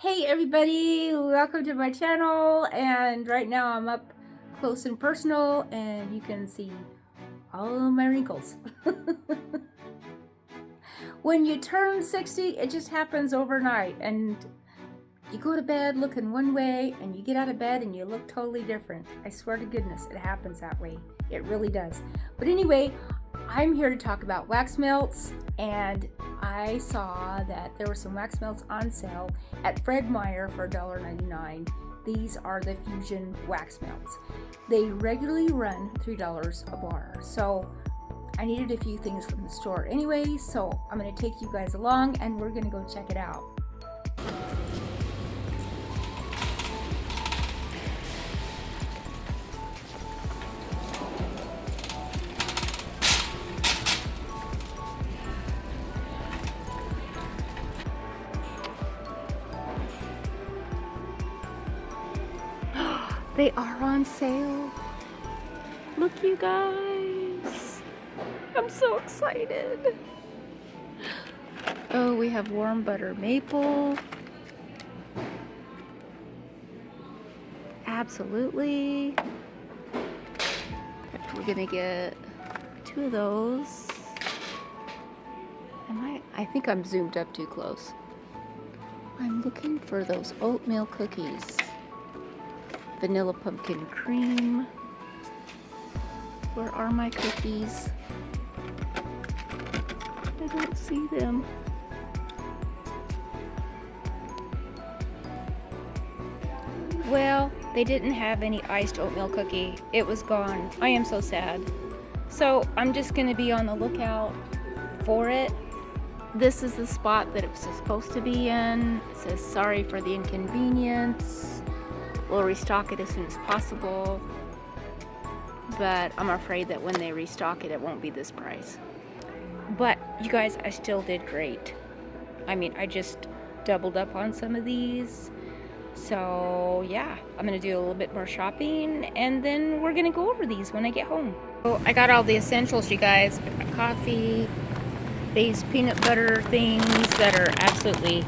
Hey everybody, welcome to my channel, and right now I'm up close and personal and you can see all of my wrinkles. When you turn 60, it just happens overnight, and you go to bed looking one way and you get out of bed and you look totally different. I swear to goodness, it happens that way. It really does. But anyway, I'm here to talk about wax melts, and I saw that there were some wax melts on sale at Fred Meyer for $1.99. These are the Fusion wax melts. They regularly run $3 a bar, so I needed a few things from the store anyway, so I'm going to take you guys along and we're going to go check it out. They are on sale. Look, you guys. I'm so excited. Oh, we have warm butter maple. Absolutely. We're gonna get 2 of those. I think I'm zoomed up too close. I'm looking for those oatmeal cookies. Vanilla pumpkin cream. Where are my cookies? I don't see them. Well, they didn't have any iced oatmeal cookie. It was gone. I am so sad. So I'm just gonna be on the lookout for it. This is the spot that it was supposed to be in. It says sorry for the inconvenience. We'll restock it as soon as possible. But I'm afraid that when they restock it, it won't be this price. But you guys, I still did great. I mean, I just doubled up on some of these. So yeah, I'm gonna do a little bit more shopping and then we're gonna go over these when I get home. So I got all the essentials, you guys. I got coffee, these peanut butter things that are absolutely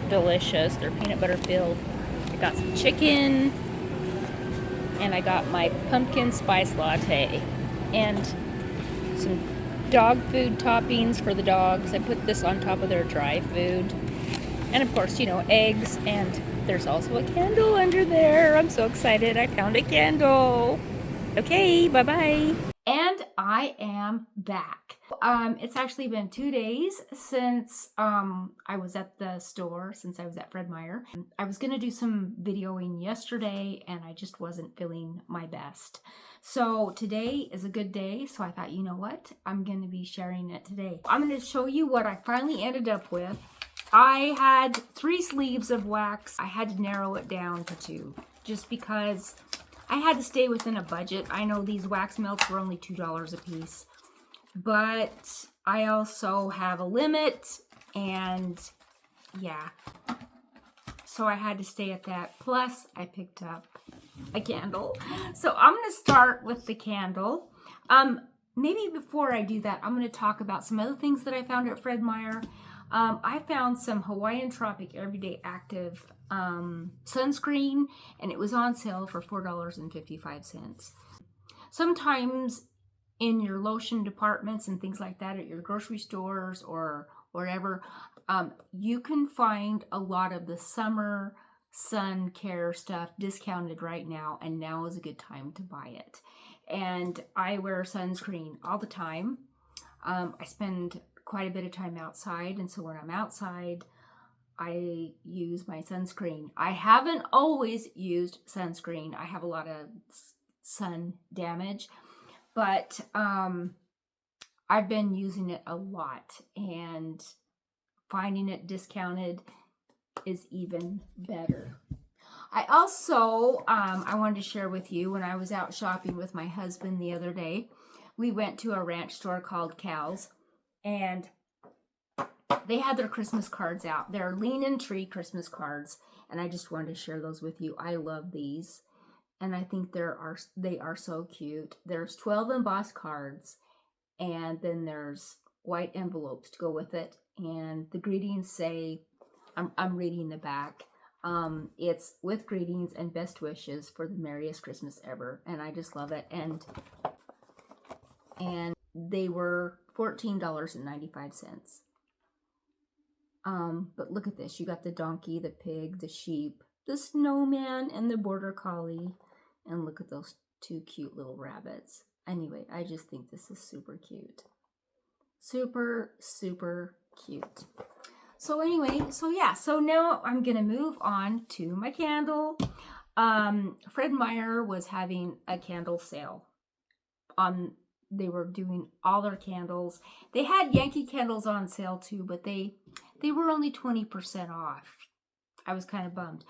delicious. They're peanut butter filled. I got some chicken, and I got my pumpkin spice latte and some dog food toppings for the dogs. I put this on top of their dry food. And of course, you know, eggs, and there's also a candle under there. I'm so excited. I found a candle. Okay, bye-bye. And I am back. It's actually been 2 days since I was at the store, since I was at Fred Meyer. I was gonna do some videoing yesterday and I just wasn't feeling my best. So today is a good day, so I thought, you know what? I'm gonna be sharing it today. I'm gonna show you what I finally ended up with. I had 3 sleeves of wax. I had to narrow it down to 2 just because I had to stay within a budget. I know these wax melts were only $2 a piece, but I also have a limit, and yeah, so I had to stay at that. Plus, I picked up a candle. So I'm going to start with the candle. Maybe before I do that, I'm going to talk about some other things that I found at Fred Meyer. I found some Hawaiian Tropic Everyday Active sunscreen, and it was on sale for $4.55. Sometimes in your lotion departments and things like that at your grocery stores or wherever, you can find a lot of the summer sun care stuff discounted right now, and now is a good time to buy it. And I wear sunscreen all the time. I spend quite a bit of time outside, and so when I'm outside, I use my sunscreen. I haven't always used sunscreen. I have a lot of sun damage, but I've been using it a lot, and finding it discounted is even better. I also, I wanted to share with you, when I was out shopping with my husband the other day, we went to a ranch store called Cal's, and they had their Christmas cards out. They're Lean and Tree Christmas cards, and I just wanted to share those with you. I love these, and I think they are so cute. There's 12 embossed cards, and then there's white envelopes to go with it, and the greetings say, I'm reading the back. It's with greetings and best wishes for the merriest Christmas ever. And I just love it. And they were $14.95. But look at this. You got the donkey, the pig, the sheep, the snowman, and the border collie. And look at those two cute little rabbits. Anyway, I just think this is super cute. Super, super cute. So anyway, so yeah, so now I'm going to move on to my candle. Fred Meyer was having a candle sale. They were doing all their candles. They had Yankee candles on sale too, but they were only 20% off. I was kind of bummed.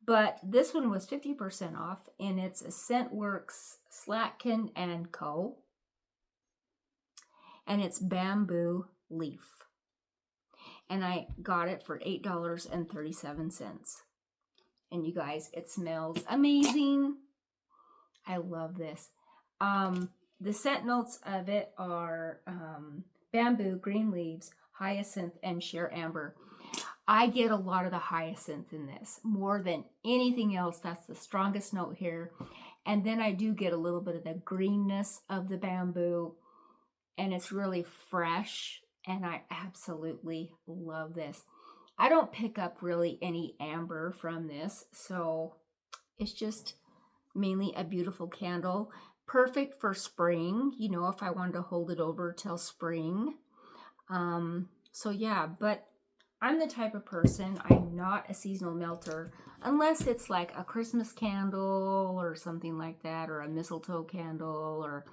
But this one was 50% off, and it's a Scentworks Slatkin and Co. And it's bamboo leaf. And I got it for $8.37. And you guys, it smells amazing. I love this. The scent notes of it are bamboo, green leaves, hyacinth, and sheer amber. I get a lot of the hyacinth in this, more than anything else. That's the strongest note here. And then I do get a little bit of the greenness of the bamboo, and it's really fresh, and I absolutely love this. I don't pick up really any amber from this, so it's just mainly a beautiful candle. Perfect for spring, you know, if I wanted to hold it over till spring. So yeah, but I'm the type of person, I'm not a seasonal melter, unless it's like a Christmas candle or something like that, or a mistletoe candle, or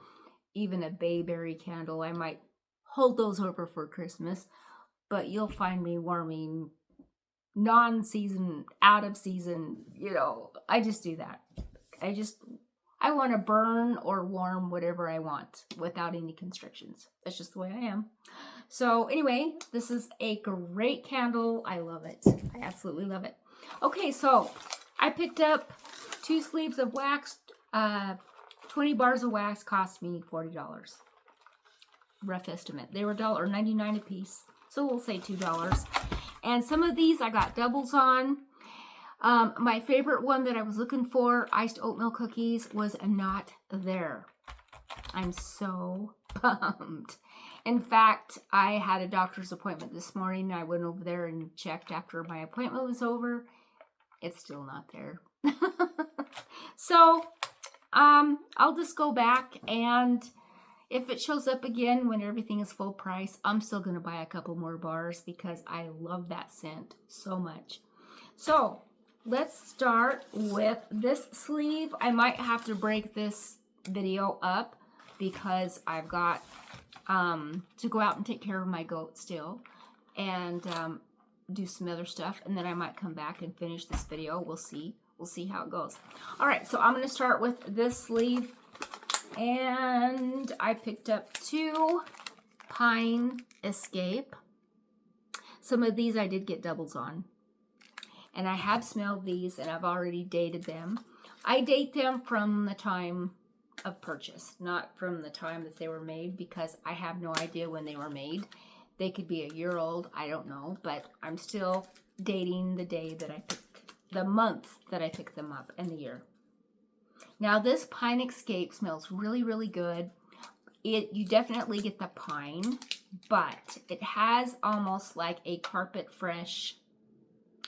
even a bayberry candle. I might hold those over for Christmas, but you'll find me warming non-season, out of season, you know, I just do that. I want to burn or warm whatever I want without any constrictions. That's just the way I am. So anyway, this is a great candle. I love it. I absolutely love it. Okay, so I picked up 2 sleeves of wax. 20 bars of wax cost me $40. Rough estimate. They were $1.99 a piece. So we'll say $2. And some of these I got doubles on. My favorite one that I was looking for, iced oatmeal cookies, was not there. I'm so bummed. In fact, I had a doctor's appointment this morning. I went over there and checked after my appointment was over. It's still not there. So, I'll just go back, and if it shows up again when everything is full price, I'm still going to buy a couple more bars because I love that scent so much. So, let's start with this sleeve. I might have to break this video up because I've got to go out and take care of my goat still, and do some other stuff, and then I might come back and finish this video. We'll see. We'll see how it goes. All right, so I'm going to start with this sleeve, and I picked up 2 Pine Escape. Some of these I did get doubles on. And I have smelled these, and I've already dated them. I date them from the time of purchase, not from the time that they were made, because I have no idea when they were made. They could be a year old, I don't know, but I'm still dating the day that I picked, the month that I picked them up, and the year. Now this Pine Escape smells really, really good. You definitely get the pine, but it has almost like a carpet fresh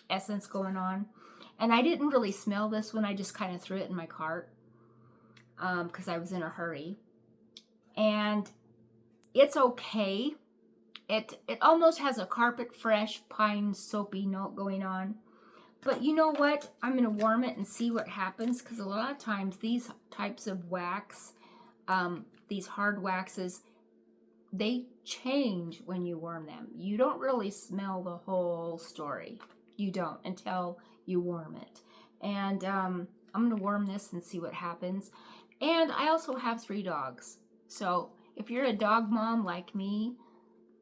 essence going on. And I didn't really smell this one. I just kind of threw it in my cart because I was in a hurry. And it's okay. It almost has a carpet fresh pine soapy note going on. But you know what? I'm going to warm it and see what happens, because a lot of times these types of wax, these hard waxes, they change when you warm them. You don't really smell the whole story. You don't until you warm it. And I'm going to warm this and see what happens. And I also have 3 dogs. So if you're a dog mom like me,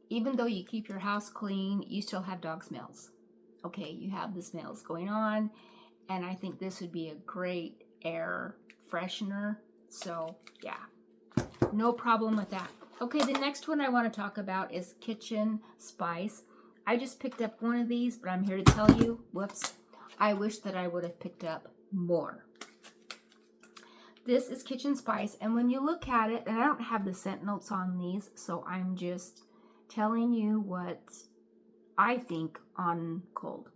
even though you keep your house clean, you still have dog smells. Okay, you have the smells going on, and I think this would be a great air freshener. So yeah, no problem with that. Okay, the next one I want to talk about is Kitchen Spice. I just picked up one of these, but I'm here to tell you, whoops, I wish that I would have picked up more. This is Kitchen Spice, and when you look at it, and I don't have the scent notes on these, so I'm just telling you what I think on cold.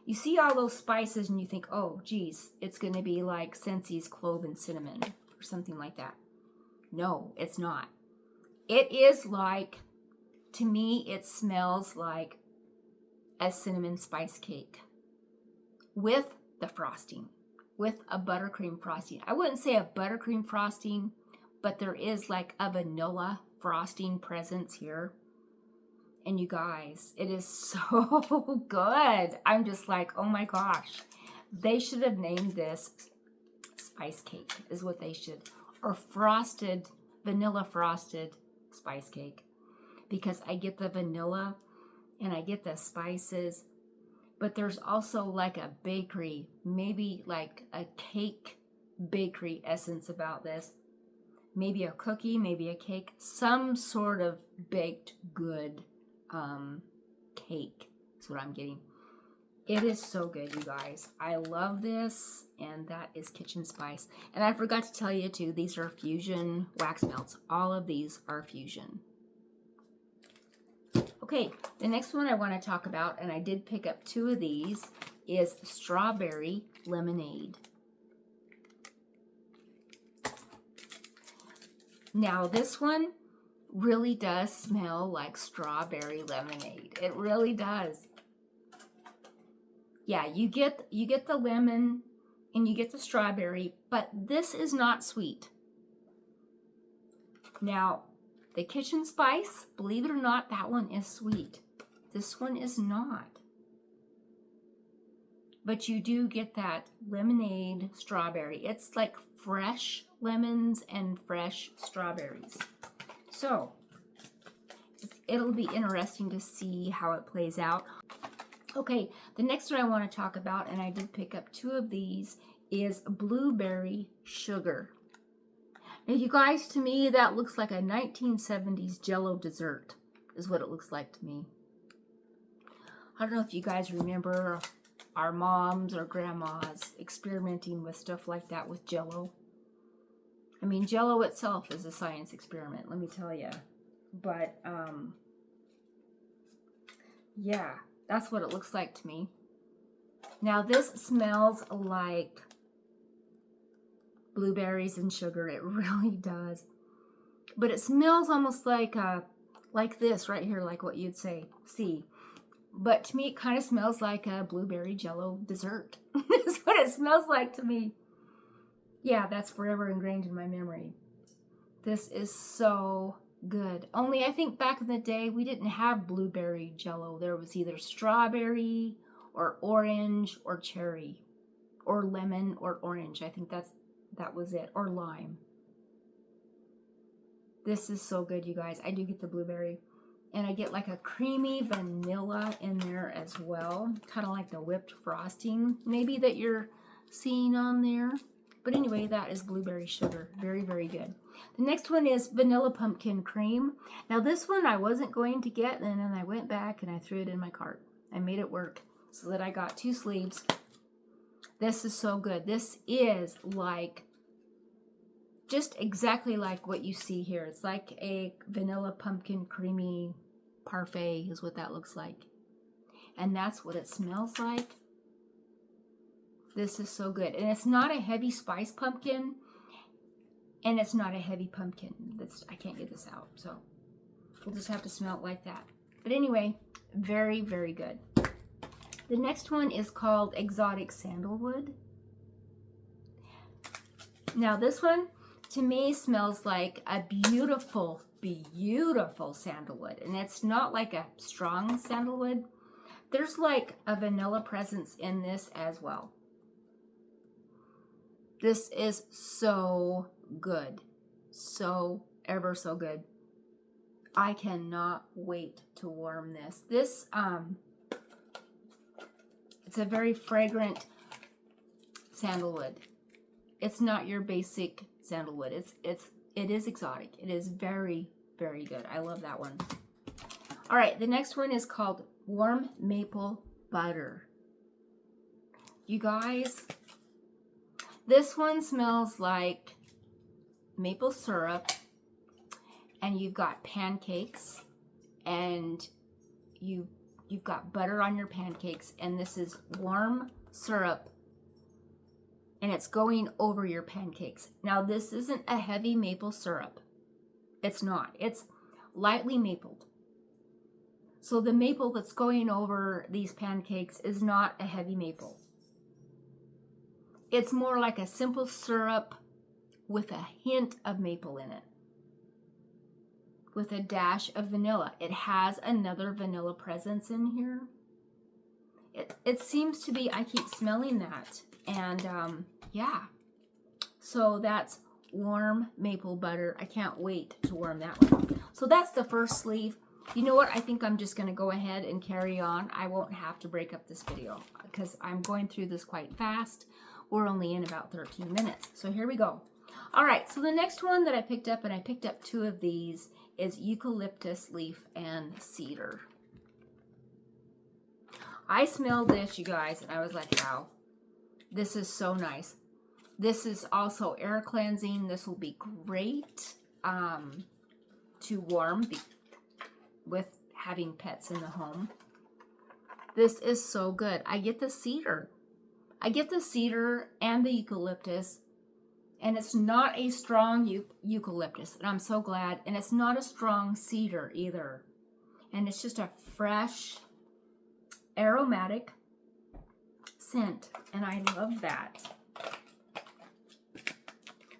You see all those spices and you think, oh, geez, it's going to be like Scentsy's clove and cinnamon or something like that. No, it's not. It is like, to me, it smells like a cinnamon spice cake with the frosting, with a buttercream frosting. I wouldn't say a buttercream frosting, but there is like a vanilla frosting presence here. And you guys, it is so good. I'm just like, oh my gosh. They should have named this spice cake, is what they should. Or frosted, vanilla frosted spice cake. Because I get the vanilla and I get the spices. But there's also like a bakery, maybe like a cake bakery essence about this. Maybe a cookie, maybe a cake, some sort of baked good cake is what I'm getting. It is so good, you guys. I love this, and that is Kitchen Spice. And I forgot to tell you too, these are fusion wax melts. All of these are fusion. Okay, the next one I want to talk about, and I did pick up 2 of these, is strawberry lemonade. Now this one really does smell like strawberry lemonade. It really does. Yeah, you get the lemon and you get the strawberry, but this is not sweet. Now, the Kitchen Spice, believe it or not, that one is sweet. This one is not. But you do get that lemonade strawberry. It's like fresh lemons and fresh strawberries. So, it'll be interesting to see how it plays out. Okay, the next one I want to talk about, and I did pick up 2 of these, is blueberry sugar. Now, you guys, to me, that looks like a 1970s Jell-O dessert, is what it looks like to me. I don't know if you guys remember our moms or grandmas experimenting with stuff like that with Jell-O. I mean, Jell-O itself is a science experiment, let me tell you. But, yeah, that's what it looks like to me. Now, this smells like blueberries and sugar. It really does. But it smells almost like this right here, like what you'd see. But to me, it kind of smells like a blueberry Jell-O dessert. That's what it smells like to me. Yeah, that's forever ingrained in my memory. This is so good. Only I think back in the day, we didn't have blueberry Jell-O. There was either strawberry or orange or cherry or lemon or orange. I think that was it. Or lime. This is so good, you guys. I do get the blueberry. And I get like a creamy vanilla in there as well. Kind of like the whipped frosting maybe that you're seeing on there. But anyway, that is blueberry sugar. Very, very good. The next one is vanilla pumpkin cream. Now this one I wasn't going to get, and then I went back and I threw it in my cart. I made it work so that I got 2 sleeves. This is so good. This is like, just exactly like what you see here. It's like a vanilla pumpkin creamy parfait is what that looks like. And that's what it smells like. This is so good. And it's not a heavy spice pumpkin. And it's not a heavy pumpkin. I can't get this out. So we'll just have to smell it like that. But anyway, very, very good. The next one is called Exotic Sandalwood. Now this one, to me, smells like a beautiful, beautiful sandalwood. And it's not like a strong sandalwood. There's like a vanilla presence in this as well. This is so good. So ever so good. I cannot wait to warm this. This, it's a very fragrant sandalwood. It's not your basic sandalwood. It is exotic. It is very, very good. I love that one. All right, the next one is called Warm Maple Butter. You guys, this one smells like maple syrup, and you've got pancakes, and you've got butter on your pancakes, and this is warm syrup, and it's going over your pancakes. Now, this isn't a heavy maple syrup. It's not. It's lightly mapled. So the maple that's going over these pancakes is not a heavy maple. It's more like a simple syrup with a hint of maple in it, with a dash of vanilla. It has another vanilla presence in here. It seems to be, I keep smelling that. And yeah, so that's warm maple butter. I can't wait to warm that one. So that's the first sleeve. You know what? I think I'm just going to go ahead and carry on. I won't have to break up this video because I'm going through this quite fast. We're only in about 13 minutes. So here we go. All right, so the next one that I picked up, and I picked up 2 of these, is eucalyptus leaf and cedar. I smelled this, you guys, and I was like, wow, this is so nice. This is also air cleansing. This will be great to warm with having pets in the home. This is so good. I get the cedar. I get the cedar and the eucalyptus, and it's not a strong eucalyptus, and I'm so glad. And it's not a strong cedar either. And it's just a fresh, aromatic scent, and I love that.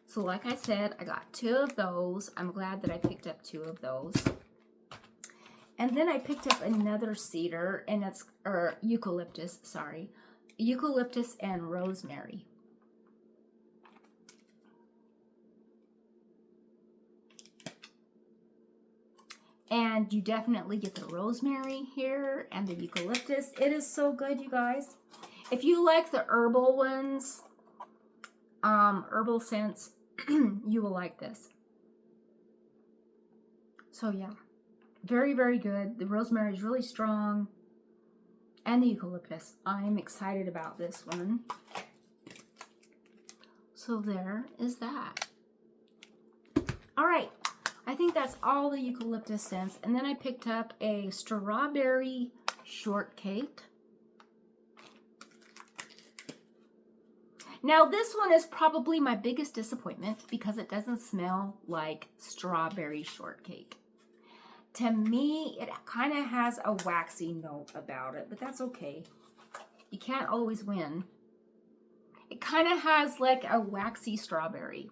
So like I said, I got 2 of those. I'm glad that I picked up 2 of those. And then I picked up another cedar, and it's, or eucalyptus, sorry. Eucalyptus and rosemary. And you definitely get the rosemary here and the eucalyptus. It is so good, you guys. If you like the herbal ones, herbal scents, you will like this. So yeah, very, very good. The rosemary is really strong. And the eucalyptus. I'm excited about this one. So there is that. All right. I think that's all the eucalyptus scents. And then I picked up a strawberry shortcake. Now this one is probably my biggest disappointment because it doesn't smell like strawberry shortcake. To me, it kind of has a waxy note about it, but that's okay. You can't always win. It kind of has like a waxy strawberry.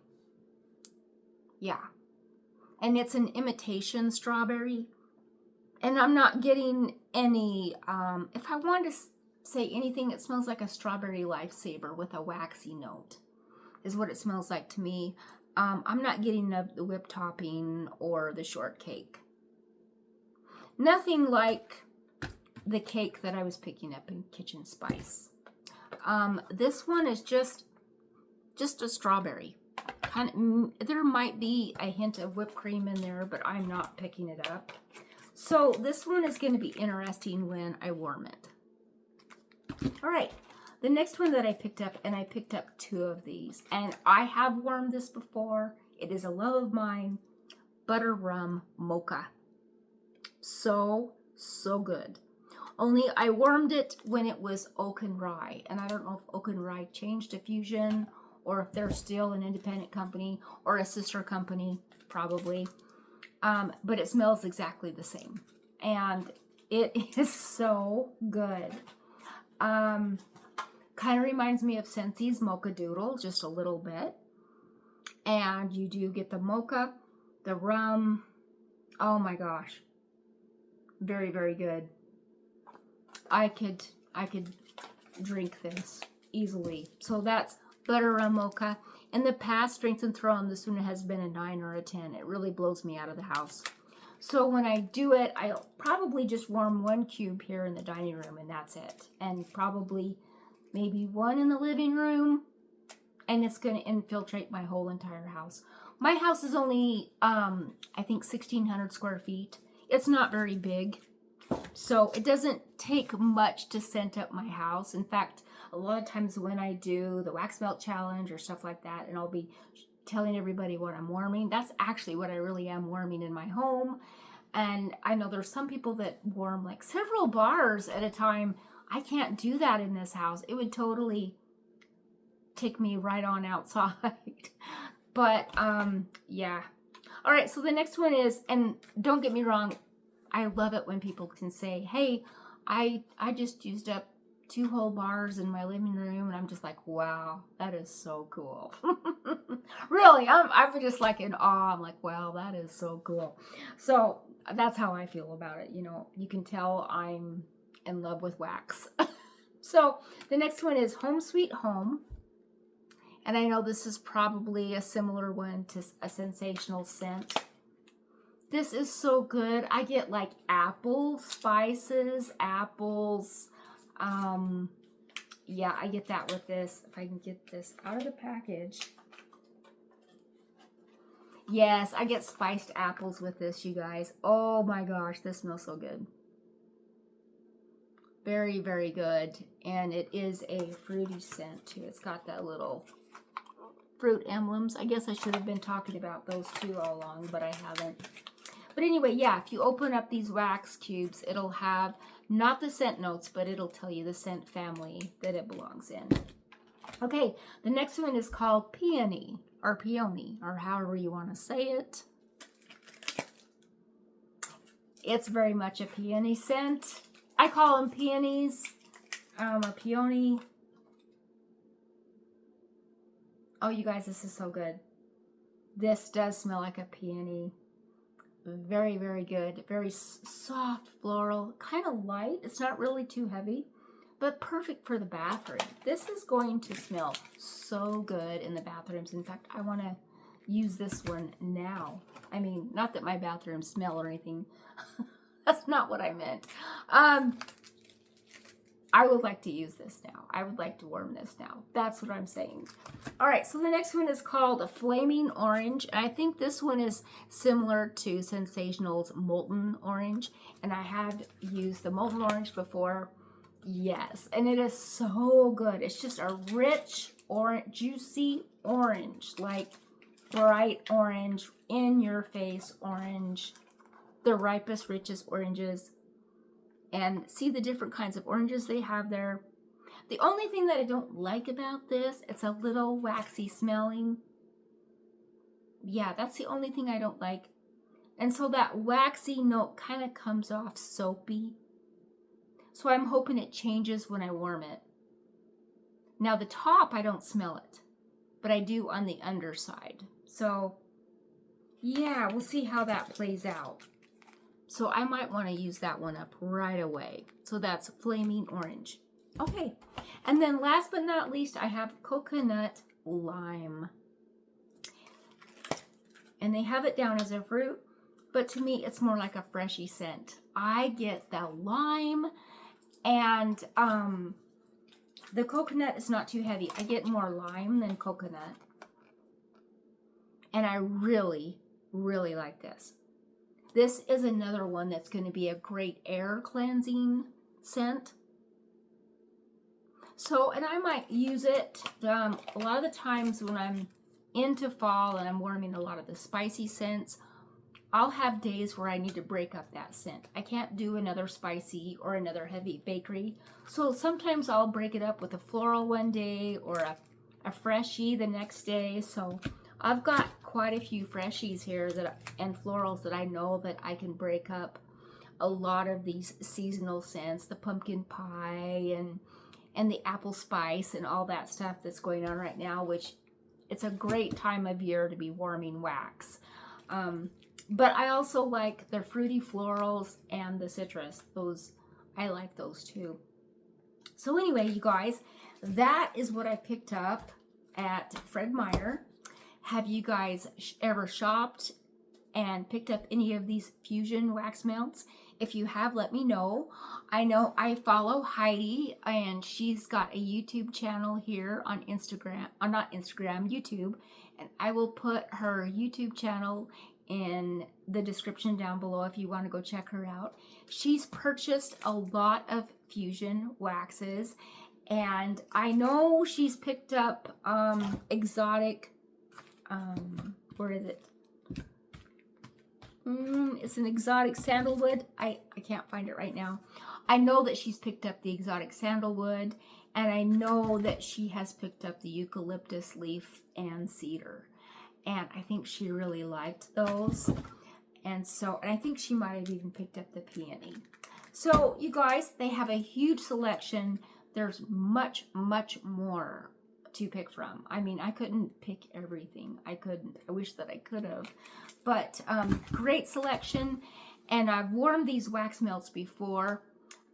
Yeah. And it's an imitation strawberry. And I'm not getting any, if I want to say anything, it smells like a strawberry lifesaver with a waxy note, is what it smells like to me. I'm not getting the whipped topping or the shortcake. Nothing like the cake that I was picking up in Kitchen Spice. This one is just a strawberry. There might be a hint of whipped cream in there, but I'm not picking it up. So this one is going to be interesting when I warm it. All right, the next one that I picked up, and I picked up 2 of these, and I have warmed this before. It is a love of mine, Butter Rum Mocha. So good. Only I warmed it when it was oak and rye, and I don't know if oak and rye changed to fusion, or if they're still an independent company or a sister company, probably. But it smells exactly the same, and it is so good. Kind of reminds me of Scentssy's Mocha Doodle, just a little bit. And you do get the mocha, the rum. Oh my gosh. Very, very good. I could drink this easily. So that's Butter Rum Mocha. In the past, Strength and Throne, this one has been a 9 or a 10. It really blows me out of the house. So when I do it, I'll probably just warm 1 cube here in the dining room, and that's it. And probably maybe 1 in the living room, and it's going to infiltrate my whole entire house. My house is only, I think, 1,600 square feet. It's not very big, So it doesn't take much to scent up my house. In fact, a lot of times when I do the wax melt challenge or stuff like that, and I'll be telling everybody what I'm warming, that's actually what I really am warming in my home. And I know there's some people that warm like several bars at a time. I can't do that in this house. It would totally take me right on outside. But yeah. All right, so the next one is, and don't get me wrong, I love it when people can say, hey, I just used up 2 whole bars in my living room, and I'm just like, wow, that is so cool. Really, I'm just like in awe. I'm like, wow, that is so cool. So that's how I feel about it. You know, you can tell I'm in love with wax. So the next one is Home Sweet Home. And I know this is probably a similar one to a sensational scent. This is so good. I get like apple spices, apples. Yeah, I get that with this. If I can get this out of the package. Yes, I get spiced apples with this, you guys. Oh my gosh, this smells so good. Very, very good. And it is a fruity scent too. It's got that little fruit emblems. I guess I should have been talking about those too all along, but I haven't. But anyway, yeah, if you open up these wax cubes, it'll have not the scent notes, but it'll tell you the scent family that it belongs in. Okay, the next one is called Peony, or Peony, or however you want to say it. It's very much a peony scent. I call them peonies, or peony. Oh, you guys, this is so good. This does smell like a peony. Very, very good. Very soft floral, kind of light. It's not really too heavy, but perfect for the bathroom. This is going to smell so good in the bathrooms. In fact, I want to use this one now. I mean, not that my bathrooms smell or anything. That's not what I meant. I would like to use this now. I would like to warm this now. That's what I'm saying. All right, so the next one is called a Flaming Orange. And I think this one is similar to Sensational's Molten Orange. And I have used the Molten Orange before. Yes, and it is so good. It's just a rich, orange, juicy orange. Like bright orange, in-your-face orange. The ripest, richest oranges. And see the different kinds of oranges they have there. The only thing that I don't like about this, it's a little waxy smelling. Yeah, that's the only thing I don't like. And so that waxy note kind of comes off soapy. So I'm hoping it changes when I warm it. Now the top, I don't smell it, but I do on the underside. So yeah, we'll see how that plays out. So I might want to use that one up right away. So that's Flaming Orange. Okay, and then last but not least, I have Coconut Lime. And they have it down as a fruit, but to me, it's more like a freshy scent. I get the lime, and the coconut is not too heavy. I get more lime than coconut. And I really, really like this. This is another one that's going to be a great air cleansing scent. So, and I might use it a lot of the times when I'm into fall and I'm warming a lot of the spicy scents. I'll have days where I need to break up that scent. I can't do another spicy or another heavy bakery. So sometimes I'll break it up with a floral one day or a freshie the next day. So I've got quite a few freshies here and florals that I know that I can break up a lot of these seasonal scents, the pumpkin pie and the apple spice and all that stuff that's going on right now, which it's a great time of year to be warming wax. But I also like the fruity florals and the citrus. Those, I like those too. So anyway, you guys, that is what I picked up at Fred Meyer. Have you guys ever shopped and picked up any of these fusion wax melts? If you have, let me know. I know I follow Heidi, and she's got a YouTube channel here on Instagram, not Instagram, YouTube. And I will put her YouTube channel in the description down below if you want to go check her out. She's purchased a lot of fusion waxes, and I know she's picked up exotic, where is it? It's an exotic sandalwood. I can't find it right now. I know that she's picked up the exotic sandalwood, and I know that she has picked up the eucalyptus leaf and cedar. And I think she really liked those. And I think she might have even picked up the peony. So you guys, they have a huge selection. There's much, much more to pick from. I mean, I couldn't pick everything. I couldn't. I wish that I could have. But great selection. And I've warmed these wax melts before.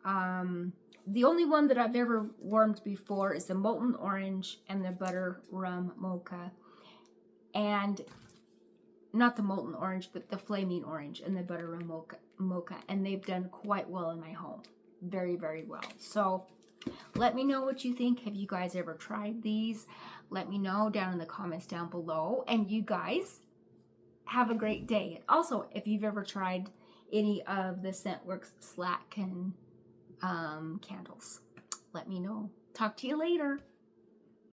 The only one that I've ever warmed before is the molten orange and the butter rum mocha. And not the molten orange, but the flaming orange and the butter rum mocha. And they've done quite well in my home. Very, very well. So let me know what you think. Have you guys ever tried these? Let me know down in the comments down below. And you guys have a great day. Also, if you've ever tried any of the Scentworks Slatkin candles, let me know. Talk to you later.